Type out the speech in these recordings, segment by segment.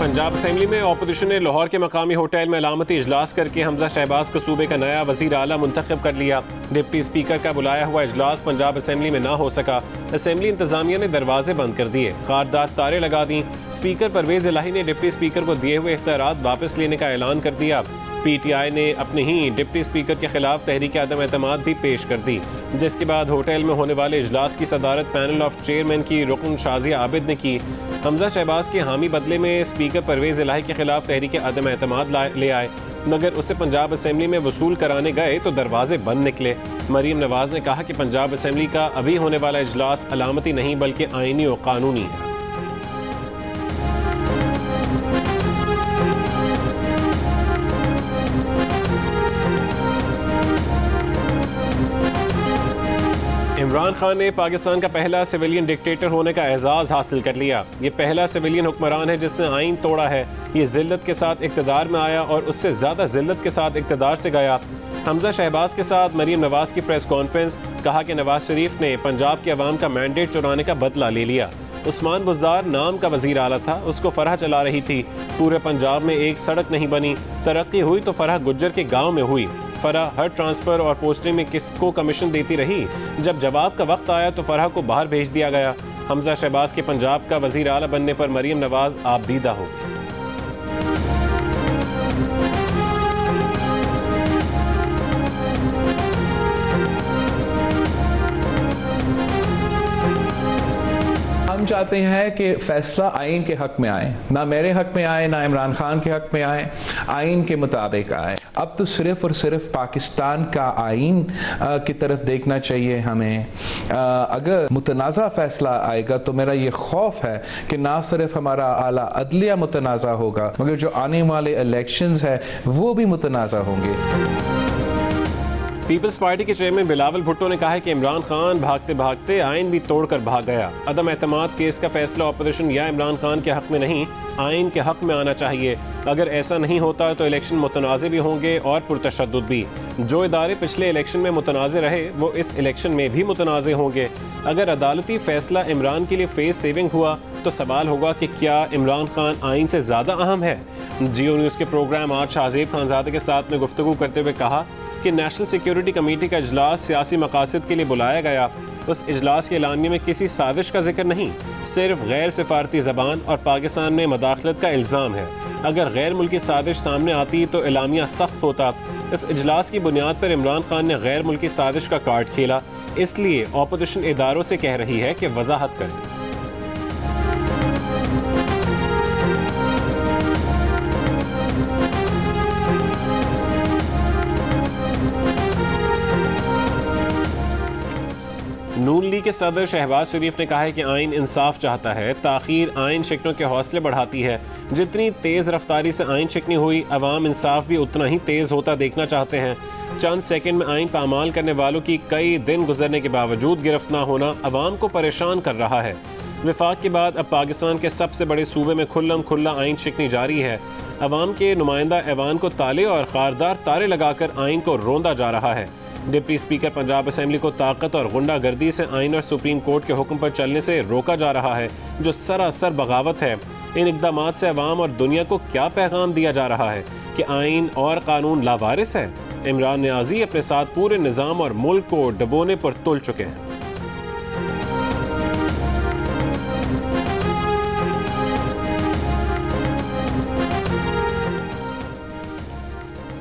Punjab assembly में opposition ने लाहौर के मकामी होटल में अलामती इजलास करके हमजा शहबाज को सूबे का नया वजीर आला मुंतखब कर लिया। डिप्टी स्पीकर का बुलाया हुआ इजलास पंजाब असेंबली में ना हो सका। असेंबली इंतजामिया ने दरवाजे बंद कर दिए, खारदार तारे लगा दी। स्पीकर परवेज इलाही ने डिप्टी स्पीकर को दिए हुए इख्तियारात वापस लेने का ऐलान कर दिया। PTI ने अपने ही डिप्टी स्पीकर के खिलाफ तहरीक अदम एतमाद भी पेश कर दी, जिसके बाद होटल में होने वाले इजलास की सदारत पैनल ऑफ चेयरमैन की रुकन शाजिया आबिद ने की। हमजा शहबाज के हामी बदले में स्पीकर परवेज इलाही के खिलाफ तहरीक अदम एतमाद ले आए, मगर उसे पंजाब असेंबली में वसूल कराने गए तो दरवाजे बंद निकले। मरीम नवाज ने कहा कि पंजाब असेंबली का अभी होने वाला इजलास अलामती नहीं बल्कि आईनी और कानूनी है। इमरान खान ने पाकिस्तान का पहला सिविलियन डिक्टेटर होने का एजाज़ हासिल कर लिया। ये पहला सिविलियन हुक्मरान है जिसने आइन तोड़ा है। ये जिल्लत के साथ इक़्तिदार में आया और उससे ज़्यादा जिल्लत के साथ इक़्तिदार से गया। हमजा शहबाज के साथ मरीम नवाज की प्रेस कॉन्फ्रेंस, कहा कि नवाज शरीफ ने पंजाब के अवाम का मैंडेट चुराने का बदला ले लिया। उस्मान बुज़दार नाम का वज़ीर आला था, उसको फरह चला रही थी। पूरे पंजाब में एक सड़क नहीं बनी, तरक्की हुई तो फरह गुज्जर के गाँव में हुई। फरह हर ट्रांसफ़र और पोस्टिंग में किसको कमीशन देती रही। जब जवाब का वक्त आया तो फरह को बाहर भेज दिया गया। हमजा शहबाज के पंजाब का वज़ीर आला बनने पर मरीम नवाज आबदीदा हो गई। हम चाहते हैं कि फैसला आइन के हक में आए, ना मेरे हक में आए, ना इमरान खान के हक में आए, आइन के मुताबिक आए। अब तो सिर्फ और सिर्फ पाकिस्तान का आइन की तरफ देखना चाहिए हमें। अगर मुतनाज़ा फैसला आएगा तो मेरा ये खौफ है कि ना सिर्फ हमारा आला अदलिया मुतनाज़ा होगा, मगर जो आने वाले इलेक्शंस है वो भी मुतनाज़ा होंगे। पीपल्स पार्टी के चेयरमैन बिलावल भुट्टो ने कहा है कि इमरान खान भागते भागते आइन भी तोड़कर भाग गया। अदम एतमाद केस का फैसला अपोजिशन या इमरान खान के हक में नहीं, आइन के हक में आना चाहिए। अगर ऐसा नहीं होता तो इलेक्शन मुतनाज़े भी होंगे और पुरतशद्दुद भी। जो इदारे पिछले इलेक्शन में मुतनाज़े रहे वो इस इलेक्शन में भी मुतनाज़े होंगे। अगर अदालती फैसला इमरान के लिए फेस सेविंग हुआ तो सवाल होगा कि क्या इमरान खान आइन से ज़्यादा अहम है। जियो न्यूज़ के प्रोग्राम आज शाहजेब खानजादे के साथ में गुफ्तगू करते हुए कहा कि नेशनल सिक्योरिटी कमेटी का इजलास सियासी मकासद के लिए बुलाया गया। उस इजलास के एलानिये में किसी साजिश का जिक्र नहीं, सिर्फ गैर सिफारती ज़बान और पाकिस्तान में मदाखलत का इल्ज़ाम है। अगर गैर मुल्की साजिश सामने आती तो एलामिया सख्त होता। इस इजलास की बुनियाद पर इमरान खान ने गैर मुल्की साजिश का कार्ड खेला, इसलिए अपोजिशन इदारों से कह रही है कि वजाहत करें। नून लीग के सदर शहबाज शरीफ ने कहा है कि आइन इंसाफ चाहता है। ताखीर आइन शिकनों के हौसले बढ़ाती है। जितनी तेज़ रफ्तारी से आइन शिकनी हुई, अवाम इंसाफ भी उतना ही तेज़ होता देखना चाहते हैं। चंद सेकंड में आइन पामाल करने वालों की कई दिन गुजरने के बावजूद गिरफ्त ना होना अवाम को परेशान कर रहा है। विफाक के बाद अब पाकिस्तान के सबसे बड़े सूबे में खुल्लम खुल्ला आइन शिकनी जारी है। अवाम के नुमाइंदा ऐवान को ताले और खारदार तारे लगाकर आइन को रोंदा जा रहा है। डिप्टी स्पीकर पंजाब असेंबली को ताकत और गुंडागर्दी से आइन और सुप्रीम कोर्ट के हुक्म पर चलने से रोका जा रहा है, जो सरासर बगावत है। इन इक़दामात से अवाम और दुनिया को क्या पैगाम दिया जा रहा है कि आइन और कानून लावारिस है। इमरान नियाज़ी अपने साथ पूरे निज़ाम और मुल्क को डबोने पर तुल चुके हैं।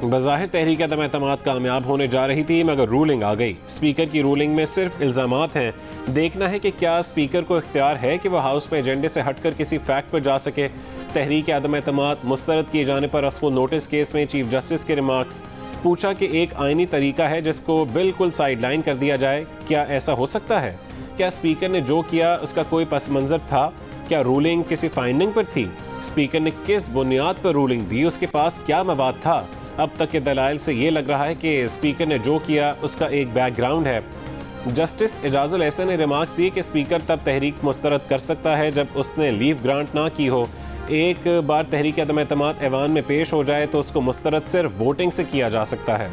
बज़ाहिर तहरीक अदम एतमाद कामयाब होने जा रही थी, मगर रूलिंग आ गई। स्पीकर की रूलिंग में सिर्फ इल्ज़ामात हैं। देखना है कि क्या स्पीकर को इख्तियार है कि वह हाउस में एजेंडे से हटकर किसी फैक्ट पर जा सके। तहरीक अदम एतमाद मुस्तरद किए जाने पर रस्म नोटिस केस में चीफ जस्टिस के रिमार्क्स। पूछा कि एक आइनी तरीका है जिसको बिल्कुल साइडलाइन कर दिया जाए, क्या ऐसा हो सकता है? क्या स्पीकर ने जो किया उसका कोई पस मंज़र था? क्या रूलिंग किसी फाइंडिंग पर थी? स्पीकर ने किस बुनियाद पर रूलिंग दी? उसके पास क्या मवाद था? अब तक के दलाइल से ये लग रहा है कि स्पीकर ने जो किया उसका एक बैकग्राउंड है। जस्टिस एजाजुल एहसन ने रिमार्क्स दिए कि स्पीकर तब तहरीक मुस्तरद कर सकता है जब उसने लीव ग्रांट ना की हो। एक बार तहरीक अदम एतमाद ऐवान में पेश हो जाए तो उसको मुस्तरद सिर्फ वोटिंग से किया जा सकता है।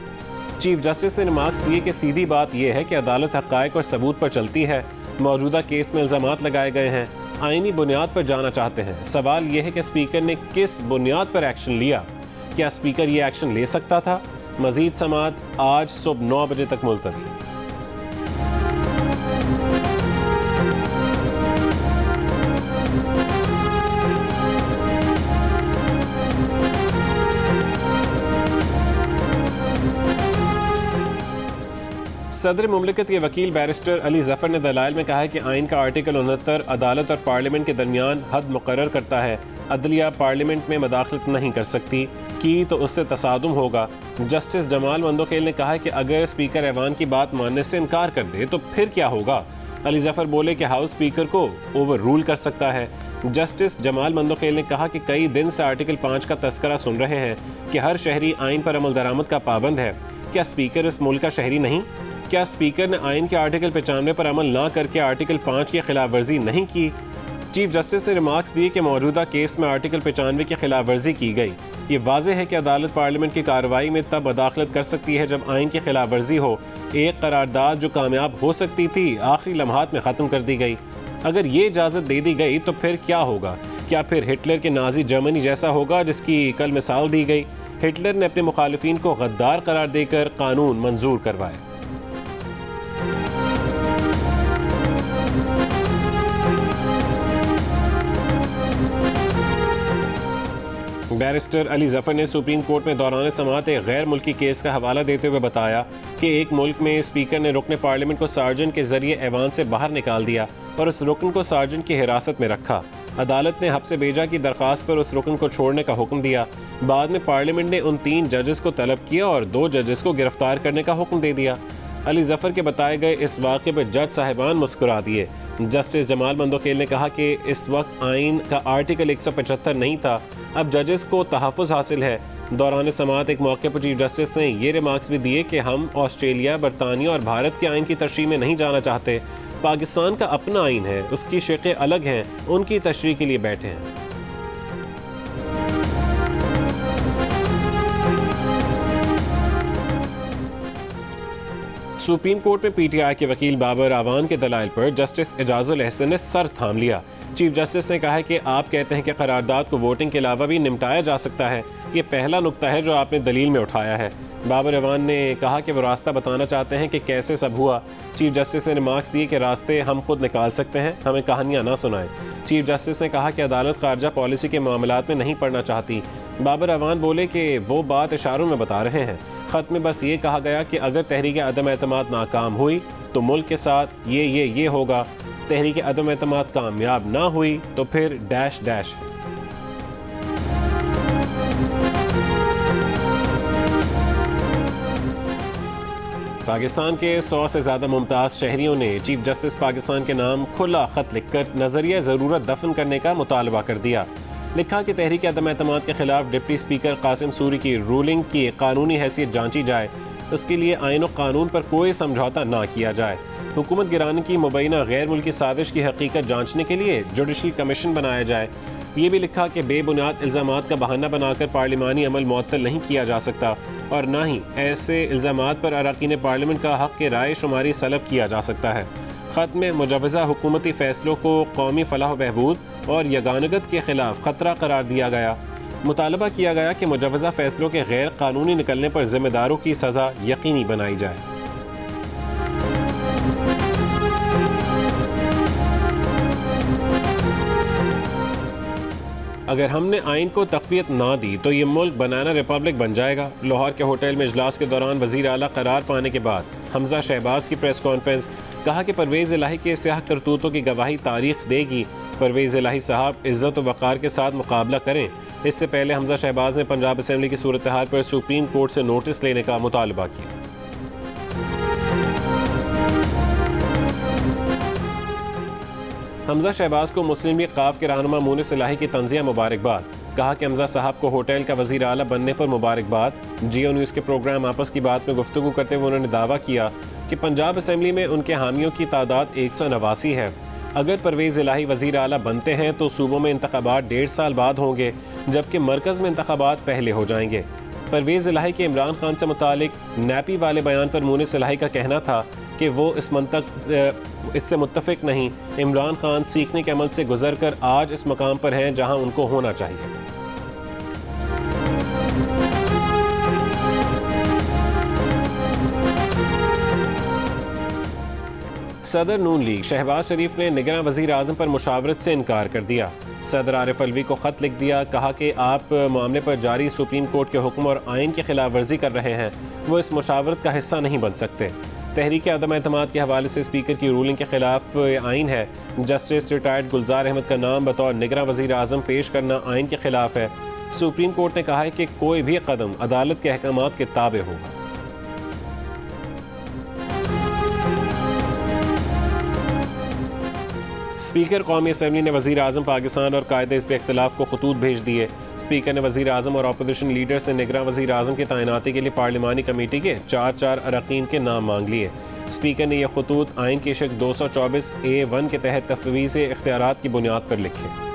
चीफ जस्टिस ने रिमार्क्स दिए कि सीधी बात यह है कि अदालत हक़ाइक़ और सबूत पर चलती है। मौजूदा केस में इल्ज़ामात लगाए गए हैं। आईनी बुनियाद पर जाना चाहते हैं। सवाल यह है कि स्पीकर ने किस बुनियाद पर एक्शन लिया? क्या स्पीकर ये एक्शन ले सकता था? मजीद समाअत आज सुबह 9 बजे तक मुलतवी। सदर मुमलिकत के वकील बैरिस्टर अली जफर ने दलाइल में कहा है कि आइन का आर्टिकल 69 अदालत और पार्लियामेंट के दरमियान हद मुकर्रर करता है। अदलिया पार्लियामेंट में मदाखलत नहीं कर सकती, की तो उससे तसादुम होगा। जस्टिस जमाल मंदोखेल ने कहा है कि अगर स्पीकर ऐवान की बात मानने से इनकार कर दे तो फिर क्या होगा? अली जफर बोले कि हाउस स्पीकर को ओवर रूल कर सकता है। जस्टिस जमाल मंदोखेल ने कहा कि कई दिन से आर्टिकल 5 का तस्करा सुन रहे हैं कि हर शहरी आइन पर अमल दरामद का पाबंद है। क्या स्पीकर इस मुल्क का शहरी नहीं? क्या स्पीकर ने आइन के आर्टिकल 95 पर अमल ना करके आर्टिकल 5 की खिलाफ वर्जी नहीं की? चीफ जस्टिस ने रिमार्क्स दिए कि मौजूदा केस में आर्टिकल 95 की खिलाफ वर्जी की गई। ये वाज़ेह है कि अदालत पार्लियामेंट की कार्रवाई में तब मदाखलत कर सकती है जब आइन की खिलाफ वर्जी हो। एक करारदाद जो कामयाब हो सकती थी आखिरी लम्हात में ख़त्म कर दी गई। अगर ये इजाज़त दे दी गई तो फिर क्या होगा? क्या फिर हिटलर के नाजी जर्मनी जैसा होगा जिसकी कल मिसाल दी गई? हिटलर ने अपने मुखालिफिन को गद्दार करार देकर कानून मंजूर करवाए। बैरिस्टर अली जफर ने सुप्रीम कोर्ट में दौरान समाअत एक गैर मुल्की केस का हवाला देते हुए बताया कि एक मुल्क में स्पीकर ने रुकन पार्लियामेंट को सार्जेंट के जरिए ऐवान से बाहर निकाल दिया और उस रुकन को सार्जेंट की हिरासत में रखा। अदालत ने हब्से भेजा की दरख्वास्त पर उस रुकन को छोड़ने का हुक्म दिया। बाद में पार्लियामेंट ने उन 3 जजेस को तलब किया और 2 जजेस को गिरफ्तार करने का हुक्म दे दिया। अली जफर के बताए गए इस वाक़े पर जज साहिबान मुस्कुरा दिए। जस्टिस जमाल मंदोखेल ने कहा कि इस वक्त आइन का आर्टिकल 175 नहीं था, अब जजेस को तहफ़्फ़ुज़ हासिल है। दौरान समाअत एक मौके पर चीफ जस्टिस ने ये रिमार्क्स भी दिए कि हम ऑस्ट्रेलिया, बरतानिया और भारत के आइन की तशरीह में नहीं जाना चाहते। पाकिस्तान का अपना आइन है, उसकी शिक़ें अलग हैं, उनकी तशरीह के लिए बैठे हैं। सुप्रीम कोर्ट में पीटीआई के वकील बाबर आवान के दलाइल पर जस्टिस एजाजुल अहसन ने सर थाम लिया। चीफ जस्टिस ने कहा है कि आप कहते हैं कि करारदाद को वोटिंग के अलावा भी निपटाया जा सकता है। ये पहला नुक्ता है जो आपने दलील में उठाया है। बाबर आवान ने कहा कि वो रास्ता बताना चाहते हैं कि कैसे सब हुआ। चीफ जस्टिस ने रिमार्क्स दिए कि रास्ते हम खुद निकाल सकते हैं, हमें कहानियाँ ना सुनाएं। चीफ जस्टिस ने कहा कि अदालत खारजा पॉलिसी के मामलात में नहीं पढ़ना चाहती। बाबर आवान बोले कि वो बात इशारों में बता रहे हैं। ख़त में बस ये कहा गया कि अगर तहरीक अदम एतमाद नाकाम हुई तो मुल्क के साथ ये होगा, तहरीक अदम एतमाद कामयाब ना हुई तो फिर डैश डैश है। पाकिस्तान के 100 से ज़्यादा मुमताज़ शहरियों ने चीफ जस्टिस पाकिस्तान के नाम खुला ख़त लिखकर नज़रिया ज़रूरत दफन करने का मुतालबा कर दिया। लिखा कि तहरीक अदम एतमाद के खिलाफ डिप्टी स्पीकर कासिम सूरी की रूलिंग की कानूनी हैसियत जांची जाए, उसके लिए आइन और कानून पर कोई समझौता ना किया जाए। हुकूमत गिराने की मुबैना गैर मुल्की साजिश की हकीकत जांचने के लिए जुडिशल कमीशन बनाया जाए। ये भी लिखा कि बेबुनियाद इल्ज़ामात का बहाना बनाकर पार्लिमानी अमल मुअत्तल नहीं किया जा सकता और ना ही ऐसे इल्ज़ामात पर अरकान पार्लियामेंट का हक़ के राय शुमारी सलब किया जा सकता है। ख़त में मुजवज़ा हुकूमती फ़ैसलों को कौमी फलाह बहबूद और यगानगत के ख़िलाफ़ ख़तरा करार दिया गया। मुतालबा किया गया कि मुजवज़ा फ़ैसलों के गैर कानूनी निकलने पर ज़िम्मेदारों की सज़ा यकीनी बनाई जाए। अगर हमने आइन को तक़वियत ना दी तो ये मुल्क बनाना रिपब्लिक बन जाएगा। लाहौर के होटल में इजलास के दौरान वज़ीर आला करार पाने के बाद हमजा शहबाज की प्रेस कॉन्फ्रेंस, कहा कि परवेज़ इलाही के स्याह करतूतों की गवाही तारीख देगी। परवेज़ इलाही साहब इज़्ज़त व वक़ार के साथ मुकाबला करें। इससे पहले हमजा शहबाज ने पंजाब असम्बली की सूरत हाल पर सुप्रीम कोर्ट से नोटिस लेने का मुतालबा किया। हमजा शहबाज को मुस्लिम लीग क़ाफ के रहनुमा मुनिस इलाही की तंज़िया मुबारकबाद। कहा कि हमजा साहब को होटल का वज़ीर आला बनने पर मुबारकबाद। जियो न्यूज़ के प्रोग्राम आपस की बात में गुफ्तगू करते हुए उन्होंने दावा किया कि पंजाब असम्बली में उनके हामियों की तादाद 189 है। अगर परवेज़ इलाही वज़ीर आला बनते हैं तो सूबों में इंतख़ाबात 1.5 साल बाद होंगे, जबकि मरकज़ में इंतख़ाबात पहले हो जाएंगे। परवेज़ इलाही के इमरान खान से मुतालिक नैपी वाले बयान पर मुनिस इलाही का कहना था कि वो इससे मुत्तफिक नहीं। इमरान खान सीखने के अमल से गुजर कर आज इस मकाम पर हैं जहां उनको होना चाहिए। सदर नून लीग शहबाज शरीफ ने निगरान वज़ीर आज़म पर मुशावरत से इनकार कर दिया। सदर आरिफ अलवी को ख़त लिख दिया, कहा कि आप मामले पर जारी सुप्रीम कोर्ट के हुक्म और आइन की खिलाफ वर्जी कर रहे हैं, वो इस मुशावरत का हिस्सा नहीं बन सकते। तहरीक अदम एतमाद के हवाले से स्पीकर की रूलिंग के खिलाफ आइन है। जस्टिस रिटायर्ड गुलजार अहमद का नाम बतौर निगरान वज़ीर आज़म पेश करना आइन के खिलाफ है। सुप्रीम कोर्ट ने कहा है कि कोई भी कदम अदालत के अहकामात के ताबे होगा। स्पीकर कौमी असम्बली ने वज़ीर आज़म पाकिस्तान और कायदे हिज़्ब इख्तिलाफ को खतूत भेज दिए। स्पीकर ने वज़ीर आज़म और अपोजिशन लीडर से निगरान वज़ीर आज़म की तैनाती के लिए पार्लिमानी कमेटी के 4 अरकान के नाम मांग लिए। स्पीकर ने यह खतूत आइन के शक 224A1 के तहत तफवीज़ इख्तियारात की बुनियाद पर लिखे।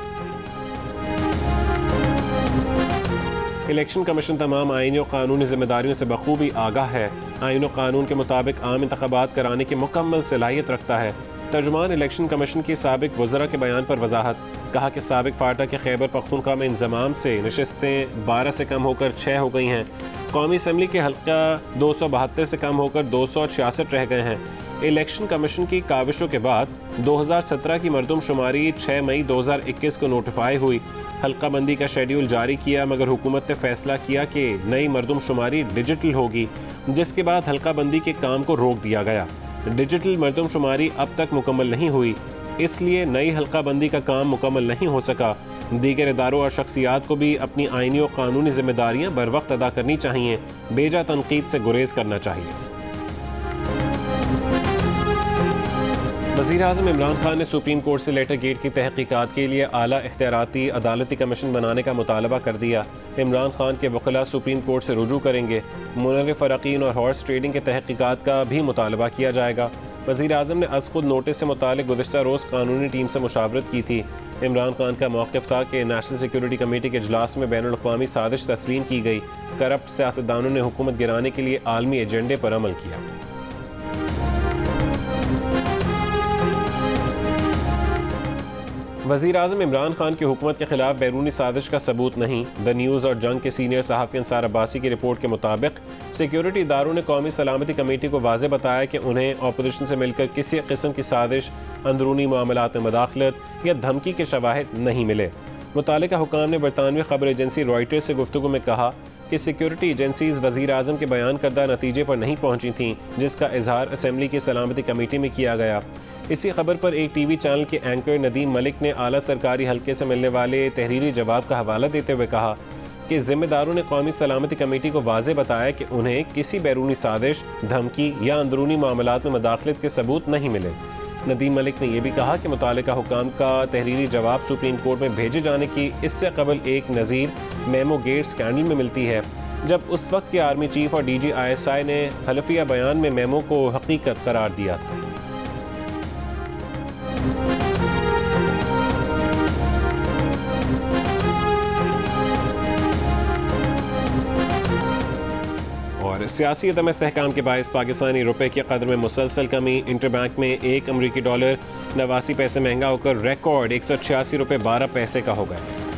इलेक्शन कमीशन तमाम आइनी और कानूनी जिम्मेदारियों से बखूबी आगाह है। आइन और कानून के मुताबिक आम इंतखाबात कराने की मुकम्मल सलाहियत रखता है। तर्जुमान इलेक्शन कमीशन की साबिक वज़रा के बयान पर वजाहत, कहा कि साबिक फाटा के खैबर पख्तूनख्वा में इंज़माम से नशस्तें 12 से कम होकर 6 हो गई हैं। कौमी असम्बली के हल्का 272 से कम होकर 266 रह गए हैं। इलेक्शन कमीशन की काविशों के बाद 2017 की मरदमशुमारी 6 मई 2021 को नोटिफाई हुई। हल्का बंदी का शेड्यूल जारी किया, मगर हुकूमत ने फैसला किया कि नई मरदमशुमारी डिजिटल होगी, जिसके बाद हल्का बंदी के काम को रोक दिया गया। डिजिटल मरदमशुमारी अब तक मुकम्मल नहीं हुई, इसलिए नई हल्का बंदी का काम मुकम्मल नहीं हो सका। दीगर इदारों और शख्सियात को भी अपनी आइनी और कानूनी जिम्मेदारियां बर वक्त अदा करनी चाहिए, बेजा तनकीद से गुरेज करना चाहिए। वज़ीर आज़म इमरान खान ने सुप्रीम कोर्ट से लेटर गेट की तहकीकात के लिए आला इख्तियाराती अदालती कमीशन बनाने का मुतालबा कर दिया। इमरान खान के वकील सुप्रीम कोर्ट से रुजू करेंगे। मुनव्विर फ़रक़ीन और हॉर्स ट्रेडिंग के तहकीकात का भी मुतालबा किया जाएगा। वज़ीर आज़म ने अज़ खुद नोटिस से मुतालिक गुज़िश्ता रोज़ कानूनी टीम से मुशावरत की थी। इमरान खान का मौक़िफ़ था कि नेशनल सिक्योरिटी कमेटी के इजलास में बैनुल अक़वामी साजिश तस्लीम की गई। करप्ट सियासतदानों ने हुकूमत गिराने के लिए आलमी एजेंडे पर अमल किया। वज़ीर आज़म इमरान खान की हुकूमत के खिलाफ बैरूनी साजिश का सबूत नहीं। द न्यूज़ और जंग के सीनियर सहाफ़ी अंसार अब्बासी की रिपोर्ट के मुताबिक सिक्योरिटी इदारों ने कौमी सलामती कमेटी को वाज़े बताया कि उन्हें अपोजिशन से मिलकर किसी किस्म की साजिश, अंदरूनी मामलात में मदाखलत या धमकी के शवाहिद नहीं मिले। मुतालिका हुकाम ने बरतानवी खबर एजेंसी रॉयटर्स से गुफ्तगू में कहा कि सिक्योरिटी एजेंसीज वज़ीर आज़म के बयान करदा नतीजे पर नहीं पहुंची थीं, जिसका इजहार असम्बली की सलामती कमेटी में किया गया। इसी खबर पर एक टीवी चैनल के एंकर नदीम मलिक ने आला सरकारी हल्के से मिलने वाले तहरीरी जवाब का हवाला देते हुए कहा कि जिम्मेदारों ने कौमी सलामती कमेटी को वाज़े बताया कि उन्हें किसी बैरूनी साजिश, धमकी या अंदरूनी मामलात में मदाखलत के सबूत नहीं मिले। नदीम मलिक ने यह भी कहा कि मुतालिका हुकाम का तहरीरी जवाब सुप्रीम कोर्ट में भेजे जाने की इससे कबल एक नज़ीर मेमो गेट स्कैंडल में मिलती है, जब उस वक्त के आर्मी चीफ और DG ISI ने हलफिया बयान में मेमो को हकीकत करार दिया था। और सियासी अदम इस्तेहकाम के बायस पाकिस्तानी रुपए की कदर में मुसलसल कमी। इंटरबैंक में $1 अमरीकी 89 पैसे महंगा होकर रिकॉर्ड 186 रुपये 12 पैसे का हो गया।